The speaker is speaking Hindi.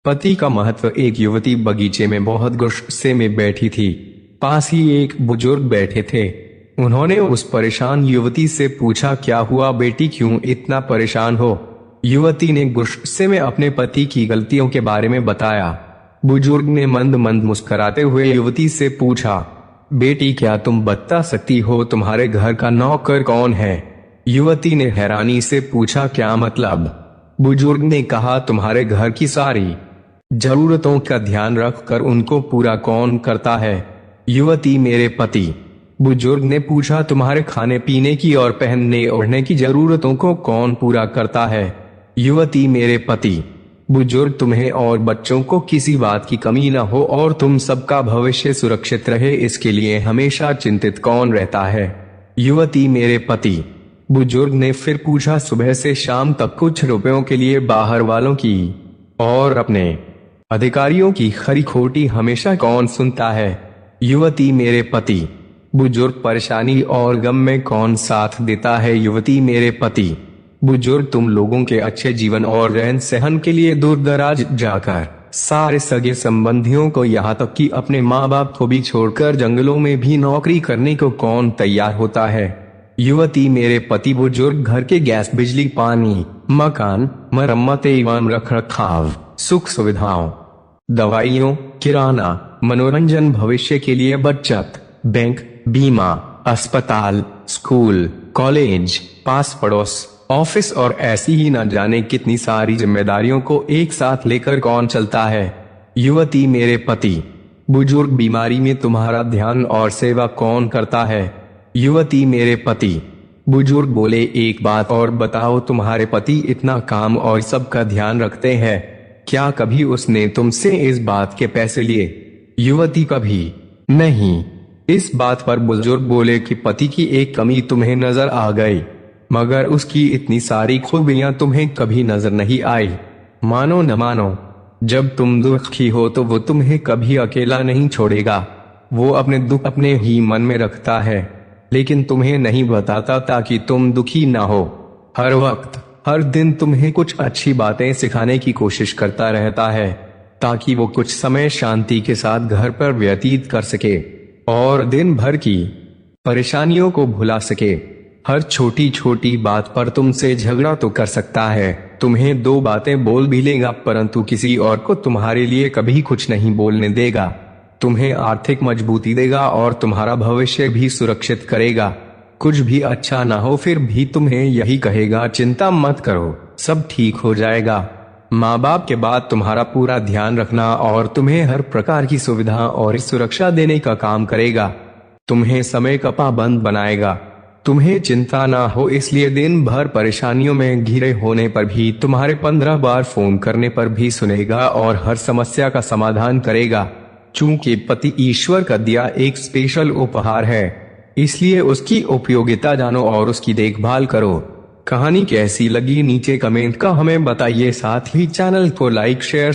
पति का महत्व। एक युवती बगीचे में बहुत गुस्से में बैठी थी। पास ही एक बुजुर्ग बैठे थे। उन्होंने उस परेशान युवती से पूछा, क्या हुआ बेटी, क्यों इतना परेशान हो? युवती ने गुस्से में अपने पति की गलतियों के बारे में बताया। बुजुर्ग ने मंद मंद मुस्कुराते हुए युवती से पूछा, बेटी क्या तुम बता सकती हो तुम्हारे घर का नौकर कौन है? युवती ने हैरानी से पूछा, क्या मतलब? बुजुर्ग ने कहा, तुम्हारे घर की सारी जरूरतों का ध्यान रखकर उनको पूरा कौन करता है? युवती, मेरे पति। बुजुर्ग ने पूछा, तुम्हारे खाने पीने की और पहनने ओढ़ने की जरूरतों को कौन पूरा करता है? युवती, मेरे पति। बुजुर्ग, तुम्हें और बच्चों को किसी बात की कमी न हो और तुम सबका भविष्य सुरक्षित रहे, इसके लिए हमेशा चिंतित कौन रहता है? युवती, मेरे पति। बुजुर्ग ने फिर पूछा, सुबह से शाम तक कुछ रुपयों के लिए बाहर वालों की और अपने अधिकारियों की खरी खोटी हमेशा कौन सुनता है? युवती, मेरे पति। बुजुर्ग, परेशानी और गम में कौन साथ देता है? युवती, मेरे पति। बुजुर्ग, तुम लोगों के अच्छे जीवन और रहन सहन के लिए दूर दराज जाकर सारे सगे संबंधियों को, यहाँ तक कि अपने माँ बाप को भी छोड़कर जंगलों में भी नौकरी करने को कौन तैयार होता है? युवती, मेरे पति। बुजुर्ग, घर के गैस, बिजली, पानी, मकान, मरम्मत एवं रखरखाव, सुख सुविधाओं, दवाइयों, किराना, मनोरंजन, भविष्य के लिए बचत, बैंक, बीमा, अस्पताल, स्कूल, कॉलेज, पास पड़ोस, ऑफिस और ऐसी ही न जाने कितनी सारी जिम्मेदारियों को एक साथ लेकर कौन चलता है? युवती, मेरे पति। बुजुर्ग, बीमारी में तुम्हारा ध्यान और सेवा कौन करता है? युवती, मेरे पति। बुजुर्ग बोले, एक बात और बताओ, तुम्हारे पति इतना काम और सबका ध्यान रखते हैं, क्या कभी उसने तुमसे इस बात के पैसे लिए? युवती, कभी नहीं। इस बात पर बुजुर्ग बोले कि पति की एक कमी तुम्हें नजर आ गई, मगर उसकी इतनी सारी खूबियां तुम्हें कभी नजर नहीं आई। मानो न मानो, जब तुम दुखी हो तो वो तुम्हें कभी अकेला नहीं छोड़ेगा। वो अपने दुख अपने ही मन में रखता है, लेकिन तुम्हें नहीं बताता ताकि तुम दुखी ना हो। हर वक्त हर दिन तुम्हें कुछ अच्छी बातें सिखाने की कोशिश करता रहता है, ताकि वो कुछ समय शांति के साथ घर पर व्यतीत कर सके और दिन भर की परेशानियों को भुला सके। हर छोटी छोटी बात पर तुमसे झगड़ा तो कर सकता है, तुम्हें दो बातें बोल भी लेगा, परंतु किसी और को तुम्हारे लिए कभी कुछ नहीं बोलने देगा। तुम्हें आर्थिक मजबूती देगा और तुम्हारा भविष्य भी सुरक्षित करेगा। कुछ भी अच्छा ना हो फिर भी तुम्हें यही कहेगा, चिंता मत करो, सब ठीक हो जाएगा। माँ बाप के बाद तुम्हारा पूरा ध्यान रखना और तुम्हें हर प्रकार की सुविधा और सुरक्षा देने का काम करेगा। तुम्हें समय का पाबंद बनाएगा। तुम्हें चिंता ना हो इसलिए दिन भर परेशानियों में घिरे होने पर भी तुम्हारे 15 बार फोन करने पर भी सुनेगा और हर समस्या का समाधान करेगा। चूंकि पति ईश्वर का दिया एक स्पेशल उपहार है, इसलिए उसकी उपयोगिता जानो और उसकी देखभाल करो। कहानी कैसी लगी नीचे कमेंट का हमें बताइए, साथ ही चैनल को लाइक शेयर